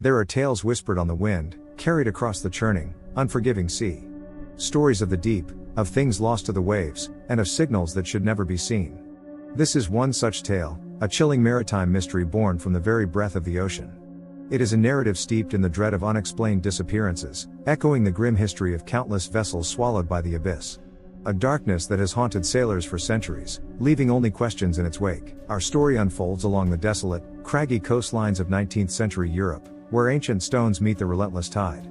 There are tales whispered on the wind, carried across the churning, unforgiving sea. Stories of the deep, of things lost to the waves, and of signals that should never be seen. This is one such tale, a chilling maritime mystery born from the very breath of the ocean. It is a narrative steeped in the dread of unexplained disappearances, echoing the grim history of countless vessels swallowed by the abyss. A darkness that has haunted sailors for centuries, leaving only questions in its wake. Our story unfolds along the desolate, craggy coastlines of 19th century Europe, where ancient stones meet the relentless tide.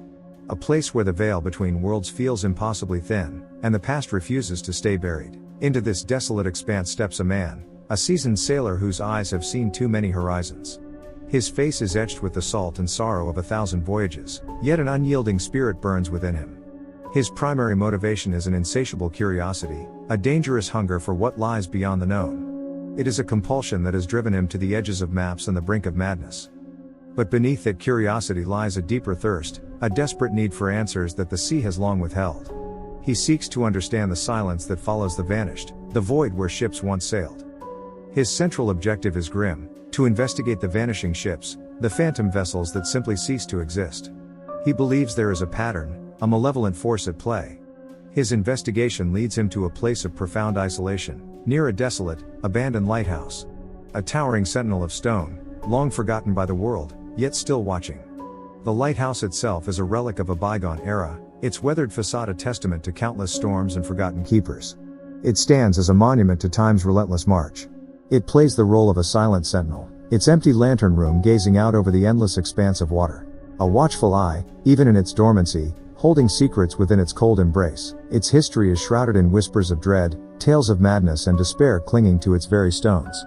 A place where the veil between worlds feels impossibly thin, and the past refuses to stay buried. Into this desolate expanse steps a man, a seasoned sailor whose eyes have seen too many horizons. His face is etched with the salt and sorrow of 1,000 voyages, yet an unyielding spirit burns within him. His primary motivation is an insatiable curiosity, a dangerous hunger for what lies beyond the known. It is a compulsion that has driven him to the edges of maps and the brink of madness. But beneath that curiosity lies a deeper thirst, a desperate need for answers that the sea has long withheld. He seeks to understand the silence that follows the vanished, the void where ships once sailed. His central objective is grim, to investigate the vanishing ships, the phantom vessels that simply cease to exist. He believes there is a pattern, a malevolent force at play. His investigation leads him to a place of profound isolation, near a desolate, abandoned lighthouse. A towering sentinel of stone, long forgotten by the world, yet still watching. The lighthouse itself is a relic of a bygone era, its weathered facade a testament to countless storms and forgotten keepers. It stands as a monument to time's relentless march. It plays the role of a silent sentinel, its empty lantern room gazing out over the endless expanse of water. A watchful eye, even in its dormancy, holding secrets within its cold embrace. Its history is shrouded in whispers of dread, tales of madness and despair clinging to its very stones.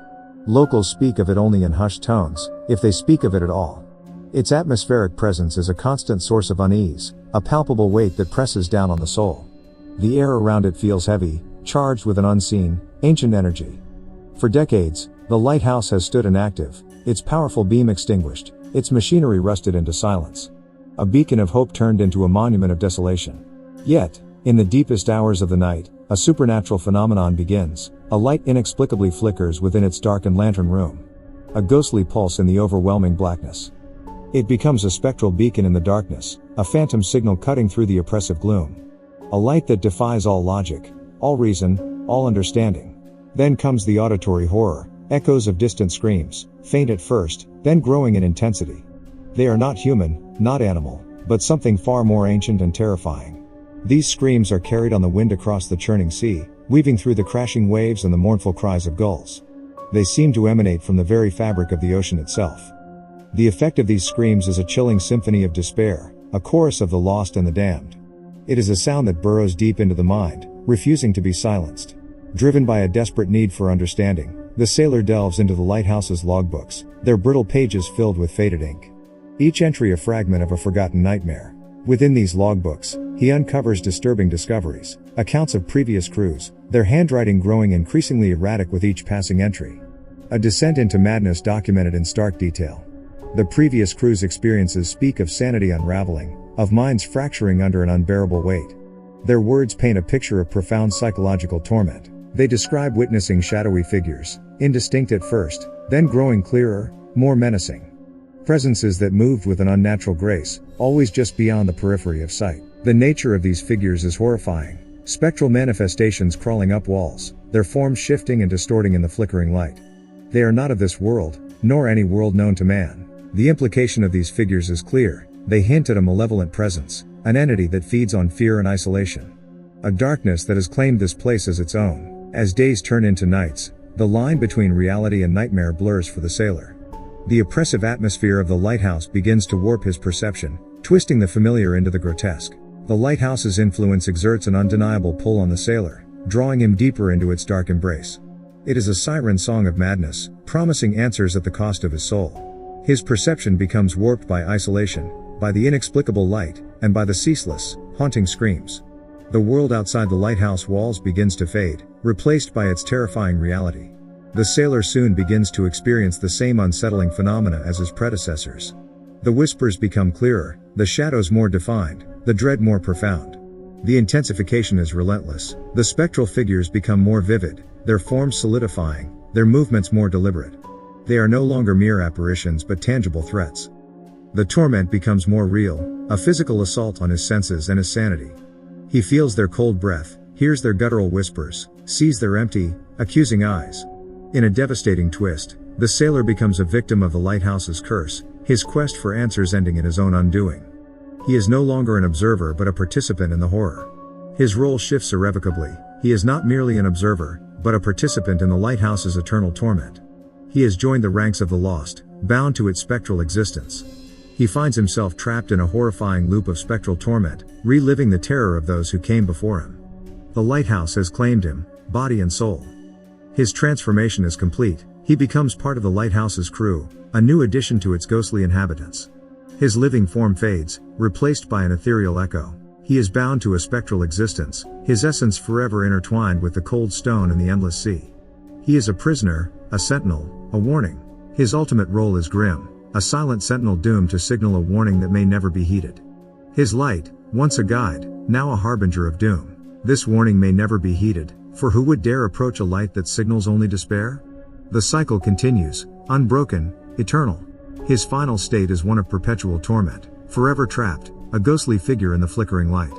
Locals speak of it only in hushed tones, if they speak of it at all. Its atmospheric presence is a constant source of unease, a palpable weight that presses down on the soul. The air around it feels heavy, charged with an unseen, ancient energy. For decades, the lighthouse has stood inactive, its powerful beam extinguished, its machinery rusted into silence. A beacon of hope turned into a monument of desolation. Yet, in the deepest hours of the night, a supernatural phenomenon begins. A light inexplicably flickers within its darkened lantern room. A ghostly pulse in the overwhelming blackness. It becomes a spectral beacon in the darkness, a phantom signal cutting through the oppressive gloom. A light that defies all logic, all reason, all understanding. Then comes the auditory horror, echoes of distant screams, faint at first, then growing in intensity. They are not human, not animal, but something far more ancient and terrifying. These screams are carried on the wind across the churning sea, weaving through the crashing waves and the mournful cries of gulls. They seem to emanate from the very fabric of the ocean itself. The effect of these screams is a chilling symphony of despair, a chorus of the lost and the damned. It is a sound that burrows deep into the mind, refusing to be silenced. Driven by a desperate need for understanding, the sailor delves into the lighthouse's logbooks, their brittle pages filled with faded ink. Each entry a fragment of a forgotten nightmare. Within these logbooks, he uncovers disturbing discoveries, accounts of previous crews, their handwriting growing increasingly erratic with each passing entry. A descent into madness documented in stark detail. The previous crew's experiences speak of sanity unraveling, of minds fracturing under an unbearable weight. Their words paint a picture of profound psychological torment. They describe witnessing shadowy figures, indistinct at first, then growing clearer, more menacing. Presences that moved with an unnatural grace, always just beyond the periphery of sight. The nature of these figures is horrifying. Spectral manifestations crawling up walls, their forms shifting and distorting in the flickering light. They are not of this world, nor any world known to man. The implication of these figures is clear. They hint at a malevolent presence, an entity that feeds on fear and isolation. A darkness that has claimed this place as its own. As days turn into nights, the line between reality and nightmare blurs for the sailor. The oppressive atmosphere of the lighthouse begins to warp his perception, twisting the familiar into the grotesque. The lighthouse's influence exerts an undeniable pull on the sailor, drawing him deeper into its dark embrace. It is a siren song of madness, promising answers at the cost of his soul. His perception becomes warped by isolation, by the inexplicable light, and by the ceaseless, haunting screams. The world outside the lighthouse walls begins to fade, replaced by its terrifying reality. The sailor soon begins to experience the same unsettling phenomena as his predecessors. The whispers become clearer, the shadows more defined, the dread more profound. The intensification is relentless. The spectral figures become more vivid, their forms solidifying, their movements more deliberate. They are no longer mere apparitions but tangible threats. The torment becomes more real, a physical assault on his senses and his sanity. He feels their cold breath, hears their guttural whispers, sees their empty, accusing eyes. In a devastating twist, the sailor becomes a victim of the lighthouse's curse, his quest for answers ending in his own undoing. He is no longer an observer but a participant in the horror. His role shifts irrevocably. He is not merely an observer, but a participant in the lighthouse's eternal torment. He has joined the ranks of the lost, bound to its spectral existence. He finds himself trapped in a horrifying loop of spectral torment, reliving the terror of those who came before him. The lighthouse has claimed him, body and soul. His transformation is complete. He becomes part of the lighthouse's crew, a new addition to its ghostly inhabitants. His living form fades, replaced by an ethereal echo. He is bound to a spectral existence, his essence forever intertwined with the cold stone and the endless sea. He is a prisoner, a sentinel, a warning. His ultimate role is grim, a silent sentinel doomed to signal a warning that may never be heeded. His light, once a guide, now a harbinger of doom. This warning may never be heeded, for who would dare approach a light that signals only despair? The cycle continues, unbroken, eternal. His final state is one of perpetual torment, forever trapped, a ghostly figure in the flickering light.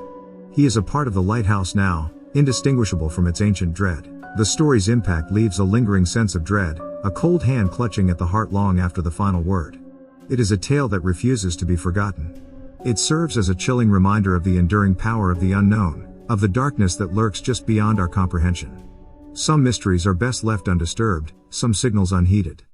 He is a part of the lighthouse now, indistinguishable from its ancient dread. The story's impact leaves a lingering sense of dread, a cold hand clutching at the heart long after the final word. It is a tale that refuses to be forgotten. It serves as a chilling reminder of the enduring power of the unknown, of the darkness that lurks just beyond our comprehension. Some mysteries are best left undisturbed, some signals unheeded.